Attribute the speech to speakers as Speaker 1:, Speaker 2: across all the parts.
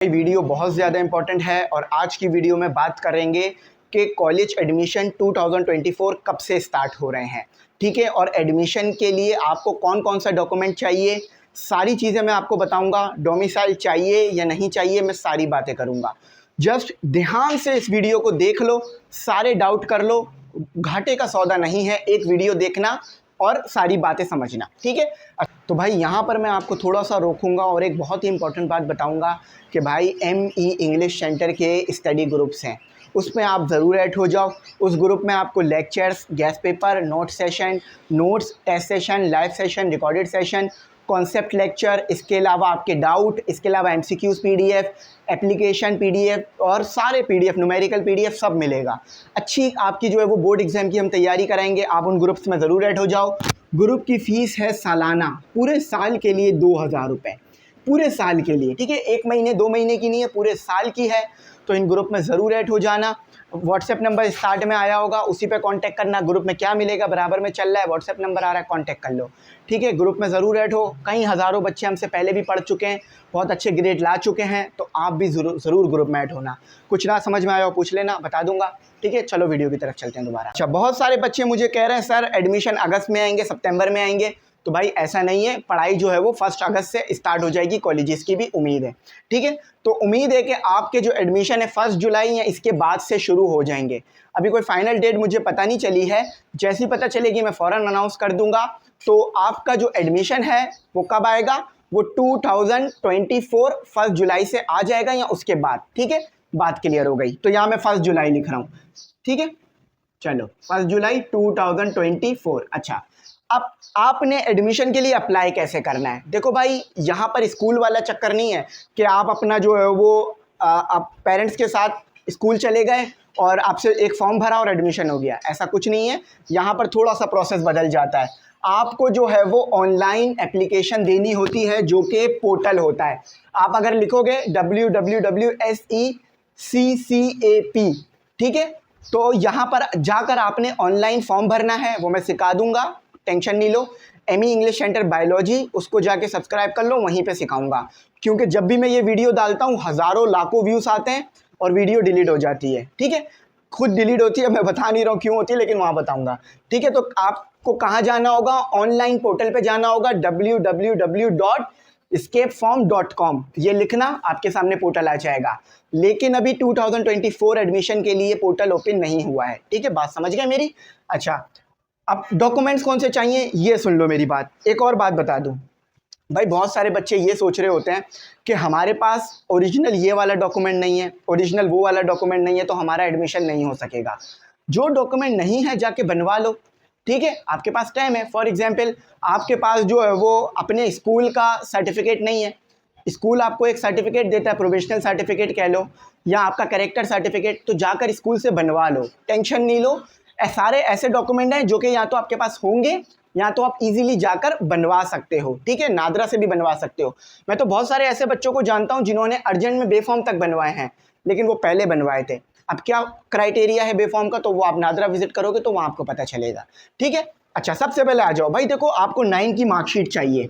Speaker 1: Video बहुत ज़्यादा important है और आज की वीडियो में बात करेंगे कि कॉलेज एडमिशन 2024 कब से स्टार्ट हो रहे हैं। ठीक है, और एडमिशन के लिए आपको कौन कौन सा डॉक्यूमेंट चाहिए, सारी चीज़ें मैं आपको बताऊंगा। डोमिसाइल चाहिए या नहीं चाहिए, मैं सारी बातें करूंगा। जस्ट ध्यान से इस वीडियो को देख लो, सारे डाउट कर लो। घाटे का सौदा नहीं है, एक वीडियो देखना और सारी बातें समझना। ठीक है, तो भाई यहाँ पर मैं आपको थोड़ा सा रोकूंगा और एक बहुत ही इंपॉर्टेंट बात बताऊंगा कि भाई ME इंग्लिश सेंटर के स्टडी ग्रुप्स हैं, उसमें आप ज़रूर ऐड हो जाओ। उस ग्रुप में आपको lectures, guest paper, notes, test session, live session, recorded session, concept lecture, इसके अलावा आपके डाउट, इसके अलावा MCQs PDF, एप्लीकेशन PDF और सारे PDF, न्यूमेरिकल PDF सब मिलेगा। अच्छी आपकी जो है वो बोर्ड एग्जाम की हम तैयारी कराएंगे, आप उन ग्रुप्स में ज़रूर ऐड हो जाओ। ग्रुप की फ़ीस है सालाना, पूरे साल के लिए 2000 रुपये, पूरे साल के लिए। ठीक है, 1 महीने 2 महीने की नहीं है, पूरे साल की है। तो इन ग्रुप में ज़रूर ऐड हो जाना। व्हाट्सएप नंबर स्टार्ट में आया होगा, उसी पे कांटेक्ट करना। ग्रुप में क्या मिलेगा, बराबर में चल रहा है, व्हाट्सएप नंबर आ रहा है, कांटेक्ट कर लो। ठीक है, ग्रुप में ज़रूर ऐड हो। कई हज़ारों बच्चे हमसे पहले भी पढ़ चुके हैं, बहुत अच्छे ग्रेड ला चुके हैं, तो आप भी ज़रूर ग्रुप में ऐड होना। कुछ ना समझ में आया हो पूछ लेना, बता दूंगा। ठीक है, चलो वीडियो की तरफ चलते हैं दोबारा। अच्छा, बहुत सारे बच्चे मुझे कह रहे हैं सर एडमिशन अगस्त में आएंगे, सितंबर में आएंगे। तो भाई ऐसा नहीं है, पढ़ाई जो है वो 1 अगस्त से स्टार्ट हो जाएगी, कॉलेजेस की भी उम्मीद है। ठीक है, तो उम्मीद है कि आपके जो एडमिशन है 1 जुलाई या इसके बाद से शुरू हो जाएंगे। अभी कोई फाइनल डेट मुझे पता नहीं चली है, जैसी पता चलेगी मैं फ़ौरन अनाउंस कर दूंगा। तो आपका जो एडमिशन है वो कब आएगा, वो 2024 1 जुलाई से आ जाएगा या उसके बाद। ठीक है, बात क्लियर हो गई। तो यहाँ मैं 1 जुलाई लिख रहा हूँ। ठीक है, चलो 1 जुलाई 2024। अच्छा, अब आपने एडमिशन के लिए अप्लाई कैसे करना है। देखो भाई, यहाँ पर स्कूल वाला चक्कर नहीं है कि आप अपना जो है वो आप पेरेंट्स के साथ स्कूल चले गए और आपसे एक फॉर्म भरा और एडमिशन हो गया, ऐसा कुछ नहीं है। यहाँ पर थोड़ा सा प्रोसेस बदल जाता है। आपको जो है वो ऑनलाइन एप्लीकेशन देनी होती है, जो कि पोर्टल होता है। आप अगर लिखोगे www.secap, ठीक है, तो यहाँ पर जाकर आपने ऑनलाइन फॉर्म भरना है, वो मैं सिखा दूंगा, टेंशन नहीं लो। ME इंग्लिश सेंटर बायोलॉजी, उसको जाके सब्सक्राइब कर लो, वहीं पे सिखाऊंगा। क्योंकि जब भी मैं ये वीडियो डालता हूँ हज़ारों लाखों व्यूज़ आते हैं और वीडियो डिलीट हो जाती है। ठीक है, खुद डिलीट होती है, मैं बता नहीं रहा हूँ क्यों होती है, लेकिन वहाँ बताऊँगा। ठीक है, तो आपको कहाँ जाना होगा, ऑनलाइन पोर्टल पे जाना होगा, www.escapeform.com, ये लिखना, आपके सामने पोर्टल आ जाएगा। लेकिन अभी 2024 एडमिशन के लिए पोर्टल ओपन नहीं हुआ है। ठीक है, बात समझ गए मेरी। अच्छा, अब डॉक्यूमेंट्स कौन से चाहिए ये सुन लो मेरी बात। एक और बात बता दूं भाई, बहुत सारे बच्चे ये सोच रहे होते हैं कि हमारे पास ओरिजिनल ये वाला डॉक्यूमेंट नहीं है, ओरिजिनल वो वाला डॉक्यूमेंट नहीं है, तो हमारा एडमिशन नहीं हो सकेगा। जो डॉक्यूमेंट नहीं है जाके बनवा लो। ठीक है, आपके पास टाइम है। फॉर एग्जाम्पल, आपके पास जो है वो अपने स्कूल का सर्टिफिकेट नहीं है, स्कूल आपको एक सर्टिफिकेट देता है, प्रोविजनल सर्टिफिकेट कह लो, या आपका कैरेक्टर सर्टिफिकेट, तो जाकर स्कूल से बनवा लो, टेंशन नहीं लो। सारे ऐसे डॉक्यूमेंट हैं जो कि या तो आपके पास होंगे या तो आप इजीली जाकर बनवा सकते हो। ठीक है, नादरा से भी बनवा सकते हो। मैं तो बहुत सारे ऐसे बच्चों को जानता हूं जिन्होंने अर्जेंट में बेफॉर्म तक बनवाए हैं, लेकिन वो पहले बनवाए थे। अब क्या क्राइटेरिया है बेफॉर्म का, तो वो आप नादरा विजिट करोगे तो वहाँ आपको पता चलेगा। ठीक है, अच्छा, सबसे पहले आ जाओ भाई, देखो आपको 9 की मार्कशीट चाहिए।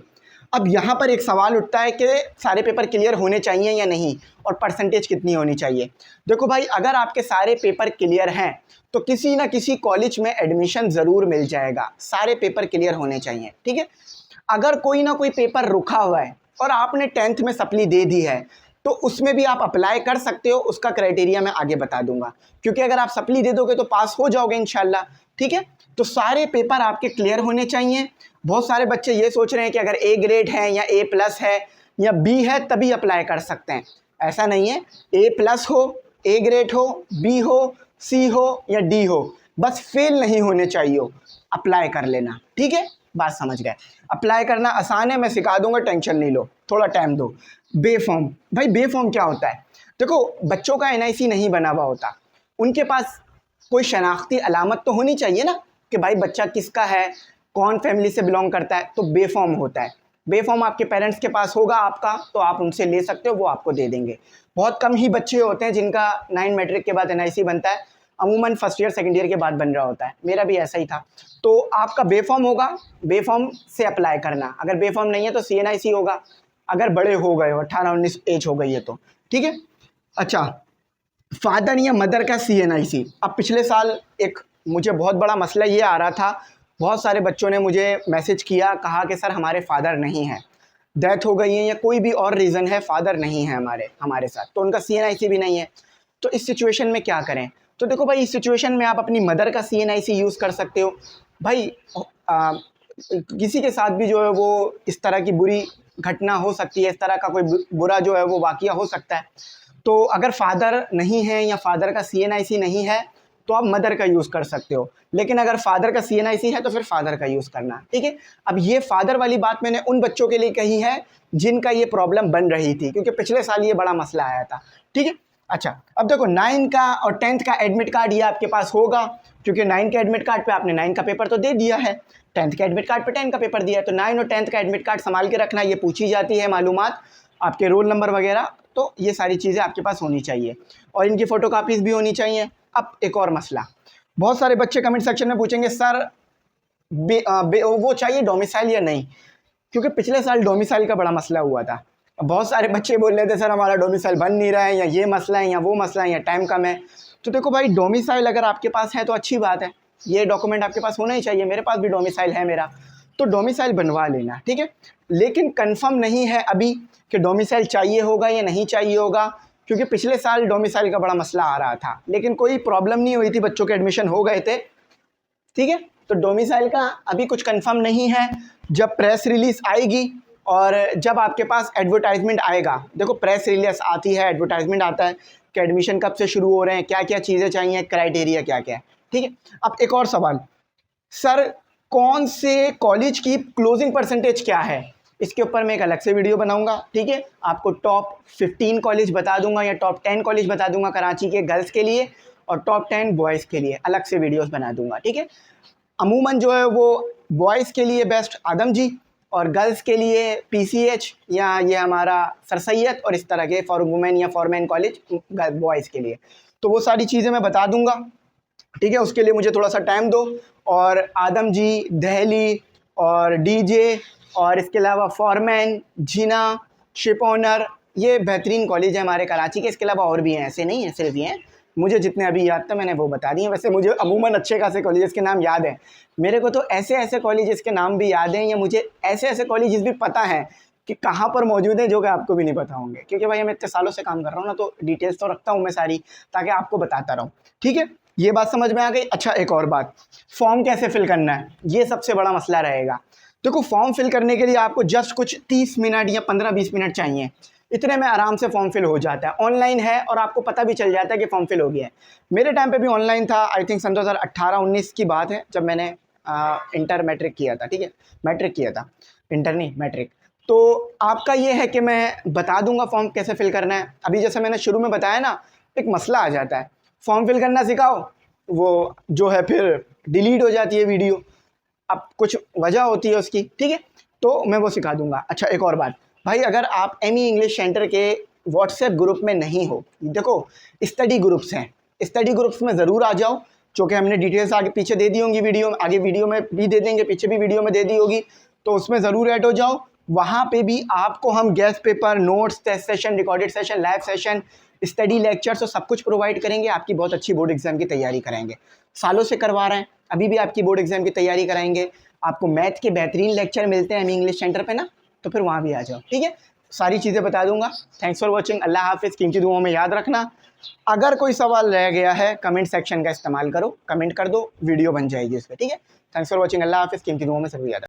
Speaker 1: अब यहाँ पर एक सवाल उठता है कि सारे पेपर क्लियर होने चाहिए या नहीं, और परसेंटेज कितनी होनी चाहिए। देखो भाई, अगर आपके सारे पेपर क्लियर हैं तो किसी ना किसी कॉलेज में एडमिशन ज़रूर मिल जाएगा। सारे पेपर क्लियर होने चाहिए। ठीक है, अगर कोई ना कोई पेपर रुका हुआ है और आपने 10th में सप्ली दे दी है, तो उसमें भी आप अप्लाई कर सकते हो। उसका क्राइटेरिया मैं आगे बता दूंगा, क्योंकि अगर आप सप्ली दे दोगे तो पास हो जाओगे इंशाल्लाह। ठीक है, तो सारे पेपर आपके क्लियर होने चाहिए। बहुत सारे बच्चे ये सोच रहे हैं कि अगर A ग्रेड है या A+ है या B है तभी अप्लाई कर सकते हैं। ऐसा नहीं है, A+ हो, A ग्रेड हो, B हो, C हो या D हो, बस फेल नहीं होने चाहिए, अप्लाई कर लेना। ठीक है, बात समझ गए। अप्लाई करना आसान है, मैं सिखा दूंगा, टेंशन नहीं लो, थोड़ा टाइम दो। बेफॉर्म, भाई बेफॉर्म क्या होता है। देखो, बच्चों का NIC नहीं बना हुआ होता, उनके पास कोई शनाख्ती अलामत तो होनी चाहिए ना कि भाई बच्चा किसका है, कौन फैमिली से बिलोंग करता है, तो बेफॉर्म होता है। बेफॉर्म आपके पेरेंट्स के पास होगा आपका, तो आप उनसे ले सकते हो, वो आपको दे देंगे। बहुत कम ही बच्चे होते हैं जिनका 9 मैट्रिक के बाद NIC बनता है, अमूमन फर्स्ट ईयर सेकंड ईयर के बाद बन रहा होता है। मेरा भी ऐसा ही था। तो आपका बेफॉर्म होगा, बेफॉर्म से अप्लाई करना। अगर बेफॉर्म नहीं है तो CNIC होगा, अगर बड़े हो गए हो, 18-19 एज हो गई है तो। ठीक है। अच्छा, फादर या मदर का CNIC। अब पिछले साल एक मुझे बहुत बड़ा मसला ये आ रहा था, बहुत सारे बच्चों ने मुझे मैसेज किया, कहा कि सर हमारे फादर नहीं हैं, डेथ हो गई है या कोई भी और रीज़न है, फादर नहीं है हमारे साथ, तो उनका CNIC भी नहीं है। तो इस सिचुएशन में क्या करें? तो देखो भाई, इस सिचुएशन में आप अपनी मदर का CNIC यूज़ कर सकते हो। भाई किसी के साथ भी जो है वो इस तरह की बुरी घटना हो सकती है, इस तरह का कोई बुरा जो है वो वाक़या हो सकता है। तो अगर फादर नहीं है या फादर का CNIC नहीं है तो आप मदर का यूज़ कर सकते हो, लेकिन अगर फादर का CNIC है तो फिर फादर का यूज़ करना, ठीक है। अब ये फादर वाली बात मैंने उन बच्चों के लिए कही है जिनका ये प्रॉब्लम बन रही थी, क्योंकि पिछले साल ये बड़ा मसला आया था, ठीक है। अच्छा, अब देखो 9 का और 10th का एडमिट कार्ड ये आपके पास होगा, क्योंकि 9 के एडमिट कार्ड पे आपने 9 का पेपर तो दे दिया है, 10th के एडमिट कार्ड पे 10 का पेपर दिया है, तो 9 और 10th का एडमिट कार्ड संभाल के रखना, ये पूछी जाती है मालूमात, आपके रोल नंबर वगैरह, तो ये सारी चीज़ें आपके पास होनी चाहिए और इनकी फ़ोटोकॉपीज़ भी होनी चाहिए। अब एक और मसला, बहुत सारे बच्चे कमेंट सेक्शन में पूछेंगे सर वो चाहिए डोमिसाइल या नहीं, क्योंकि पिछले साल डोमिसाइल का बड़ा मसला हुआ था। बहुत सारे बच्चे बोल रहे थे सर हमारा डोमिसाइल बन नहीं रहा है, या ये मसला है या वो मसला है या टाइम कम है। तो देखो भाई, डोमिसाइल अगर आपके पास है तो अच्छी बात है, ये डॉक्यूमेंट आपके पास होना ही चाहिए। मेरे पास भी डोमिसाइल है मेरा, तो डोमिसाइल बनवा लेना, ठीक है। लेकिन कंफर्म नहीं है अभी कि डोमिसाइल चाहिए होगा या नहीं चाहिए होगा, क्योंकि पिछले साल डोमिसाइल का बड़ा मसला आ रहा था, लेकिन कोई प्रॉब्लम नहीं हुई थी, बच्चों के एडमिशन हो गए थे, ठीक है। तो डोमिसाइल का अभी कुछ कंफर्म नहीं है। जब प्रेस रिलीज़ आएगी और जब आपके पास एडवर्टाइजमेंट आएगा, देखो प्रेस रिलीज आती है, एडवर्टाइजमेंट आता है कि एडमिशन कब से शुरू हो रहे हैं, क्या क्या चीज़ें चाहिए, क्राइटेरिया क्या क्या है, ठीक है। अब एक और सवाल, सर कौन से कॉलेज की क्लोजिंग परसेंटेज क्या है, इसके ऊपर मैं एक अलग से वीडियो बनाऊंगा, ठीक है। आपको टॉप 15 कॉलेज बता दूंगा या टॉप 10 कॉलेज बता दूंगा कराची के गर्ल्स के लिए, और टॉप 10 बॉयज़ के लिए अलग से वीडियोस बना दूंगा, ठीक है। अमूमन जो है वो बॉयज़ के लिए बेस्ट आदम जी, और गर्ल्स के लिए PCH या ये हमारा सर सैयद, और इस तरह के फॉर वुमेन या फॉर मैन कॉलेज बॉयज़ के लिए। तो वो सारी चीज़ें मैं बता दूंगा, ठीक है। उसके लिए मुझे थोड़ा सा टाइम दो। और आदम जी, दहली और DJ और इसके अलावा फॉरमैन, जिना, शिप ऑनर, ये बेहतरीन कॉलेज है हमारे कराची के। इसके अलावा और भी हैं, ऐसे नहीं है सिर्फ ये हैं, मुझे जितने अभी याद थे मैंने वो बता दिए। वैसे मुझे अमूमन अच्छे खासे कॉलेजेस के नाम याद हैं, मेरे को तो ऐसे ऐसे कॉलेजेस के नाम भी याद हैं, या मुझे ऐसे ऐसे कॉलेजेस भी पता हैं कि कहाँ पर मौजूद हैं, जो कि आपको भी नहीं पता होंगे, क्योंकि भाई मैं इतने सालों से काम कर रहा हूँ ना, तो डिटेल्स तो रखता हूँ मैं सारी, ताकि आपको बताता रहूँ, ठीक है। ये बात समझ में आ गई। अच्छा, एक और बात, फॉर्म कैसे फिल करना है, ये सबसे बड़ा मसला रहेगा। देखो, फॉर्म फिल करने के लिए आपको जस्ट कुछ 30 मिनट या 15-20 मिनट चाहिए, इतने में आराम से फॉर्म फिल हो जाता है। ऑनलाइन है और आपको पता भी चल जाता है कि फॉर्म फिल हो गया है। मेरे टाइम पे भी ऑनलाइन था, आई थिंक सन 2018-19 की बात है, जब मैंने इंटर मैट्रिक किया था, ठीक है, मैट्रिक किया था, इंटर नहीं मैट्रिक। तो आपका ये है कि मैं बता दूंगा फॉर्म कैसे फिल करना है। अभी जैसे मैंने शुरू में बताया ना, एक मसला आ जाता है, फॉर्म फिल करना सिखाओ, वो जो है फिर डिलीट हो जाती है वीडियो, अब कुछ वजह होती है उसकी, ठीक है, तो मैं वो सिखा दूंगा। अच्छा, एक और बात भाई, अगर आप ME इंग्लिश सेंटर के व्हाट्सएप ग्रुप में नहीं हो, देखो स्टडी ग्रुप्स हैं, स्टडी ग्रुप्स में ज़रूर आ जाओ, जो कि हमने डिटेल्स आगे पीछे दे दी होंगी, आगे वीडियो में भी दे देंगे, पीछे भी वीडियो में दे दी होगी, तो उसमें ज़रूर ऐड हो जाओ। वहाँ पे भी आपको हम guest paper, notes, test session, recorded session, live session, study lectures और सब कुछ प्रोवाइड करेंगे। आपकी बहुत अच्छी बोर्ड एग्जाम की तैयारी कराएंगे, सालों से करवा रहे हैं, अभी भी आपकी बोर्ड एग्जाम की तैयारी कराएंगे। आपको मैथ के बेहतरीन लेक्चर मिलते हैं ME इंग्लिश सेंटर पे ना, तो फिर वहाँ भी आ जाओ, ठीक है। सारी चीज़ें बता दूंगा। थैंक्स फॉर वॉचिंग, अल्लाह हाफिज़। कीमती दुआओं में याद रखना। अगर कोई सवाल रह गया है, कमेंट सेक्शन का इस्तेमाल करो, कमेंट कर दो, वीडियो बन जाएगी उस पर, ठीक है। थैंक्स फॉर वॉचिंग, अल्लाह हाफिज़। कीमती दुआओं में सभी याद रखना।